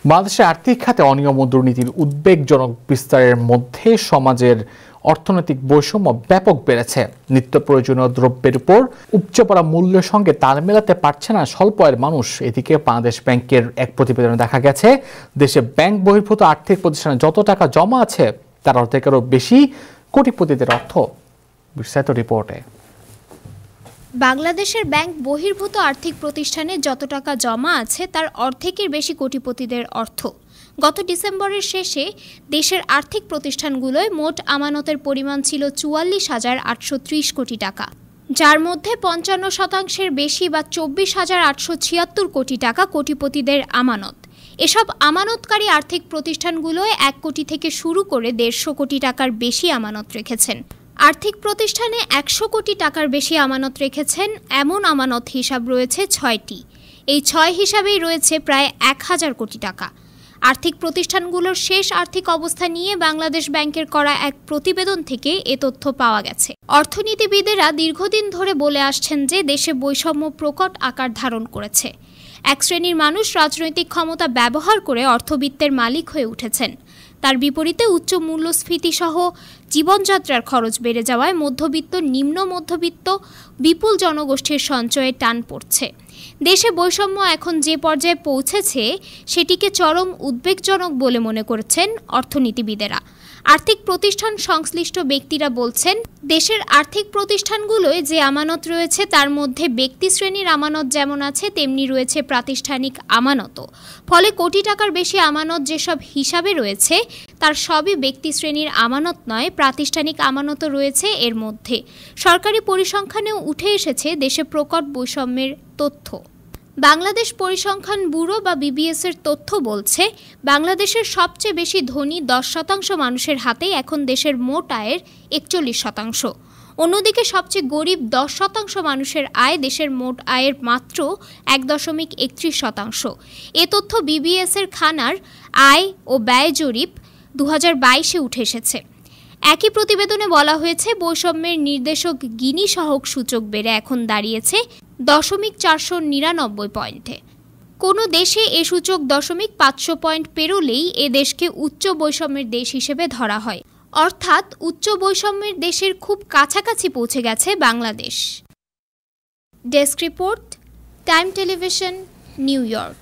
বাংলাদেশের আর্থিক খাতে অনিয়ম ও দুর্নীতির উদ্বেগজনক বিস্তারের মধ্যে সমাজের অর্থনৈতিক বৈষম্য ব্যাপক বেড়েছে। নিত্য প্রয়োজনীয় দ্রব্যের উপর উপচে পড়া মূল্যের সঙ্গে তাল মেলাতে পারছে না স্বল্প আয়ের মানুষ। এদিকে বাংলাদেশ ব্যাংকের এক প্রতিবেদনে দেখা গেছে, দেশে ব্যাংক বহির্ভূত আর্থিক প্রতিষ্ঠানে যত টাকা জমা আছে তার অর্ধেকেরও বেশি কোটিপতিদের অর্থ। বিস্তারিত রিপোর্টে। বাংলাদেশের ব্যাংক বহির্ভূত আর্থিক প্রতিষ্ঠানে যত টাকা জমা আছে তার অর্ধেকের বেশি কোটিপতিদের অর্থ। গত ডিসেম্বরের শেষে দেশের আর্থিক প্রতিষ্ঠানগুলোয় মোট আমানতের পরিমাণ ছিল ৪৪,৮৩০ কোটি টাকা, যার মধ্যে ৫৫% বেশি বা ২৪,৮৭৬ কোটি টাকা কোটিপতিদের আমানত। এসব আমানতকারী আর্থিক প্রতিষ্ঠানগুলোয় ১ কোটি থেকে শুরু করে ১৫০ কোটি টাকার বেশি আমানত রেখেছেন। আর্থিক প্রতিষ্ঠানে ১০০ কোটি টাকার বেশি আমানত রেখেছেন এমন আমানত হিসাব রয়েছে ৬টি। এই ৬ হিসাবেই রয়েছে প্রায় ১,০০০ কোটি টাকা। আর্থিক প্রতিষ্ঠানগুলোর শেষ আর্থিক অবস্থা নিয়ে বাংলাদেশ ব্যাংকের করা এক প্রতিবেদন থেকে এ তথ্য পাওয়া গেছে। অর্থনীতিবিদেরা দীর্ঘদিন ধরে বলে আসছেন যে দেশে বৈষম্য প্রকট আকার ধারণ করেছে। এক শ্রেণীর মানুষ রাজনৈতিক ক্ষমতা ব্যবহার করে অর্থবিত্তের মালিক হয়ে উঠেছেন। তার বিপরীতে উচ্চ মূল্যস্ফীতি সহ জীবনযাত্রার খরচ বেড়ে যাওয়ায় মধ্যবিত্ত, নিম্ন মধ্যবিত্ত, বিপুল জনগোষ্ঠীর সঞ্চয়ে টান পড়ছে। দেশে বৈষম্য এখন যে পর্যায়ে পৌঁছেছে সেটিকে চরম উদ্বেগজনক বলে মনে করছেন অর্থনীতিবিদেরা। আর্থিক প্রতিষ্ঠান সংশ্লিষ্ট ব্যক্তিরা বলছেন, দেশের আর্থিক প্রতিষ্ঠানগুলোয় যে আমানত রয়েছে তার মধ্যে ব্যক্তি শ্রেণীর আমানত যেমন আছে তেমনি রয়েছে প্রাতিষ্ঠানিক আমানতও। ফলে কোটি টাকার বেশি আমানত যেসব হিসাবে রয়েছে তার সবই ব্যক্তি শ্রেণীর আমানত নয়, প্রাতিষ্ঠানিক আমানতও রয়েছে এর মধ্যে। সরকারি পরিসংখ্যানেও উঠে এসেছে দেশে প্রকট বৈষম্যের তথ্য। বাংলাদেশ পরিসংখ্যান ব্যুরো বা বিবিএস এর তথ্য বলছে, বাংলাদেশের সবচেয়ে বেশি ধনী ১০% মানুষের হাতেই এখন দেশের মোট আয়ের ৪১%। অন্যদিকে সবচেয়ে গরিব 10% মানুষের আয় দেশের মোট আয়ের মাত্র ১.৩১%। এ তথ্য বিবিএস এর খানার আয় ও ব্যয় জরিপ ২০২২-এ উঠে এসেছে। একই প্রতিবেদনে বলা হয়েছে, বৈষম্যের নির্দেশক গিনি সহগ সূচক বেড়ে এখন দাঁড়িয়েছে 0.৪৯৯ পয়েন্টে। কোনো দেশে এ সূচক 0.৫০০ পয়েন্ট পেরোলেই এ দেশকে উচ্চ বৈষম্যের দেশ হিসেবে ধরা হয়। অর্থাৎ উচ্চ বৈষম্যের দেশের খুব কাছাকাছি পৌঁছে গেছে Bangladesh. Desk report, time television, new York.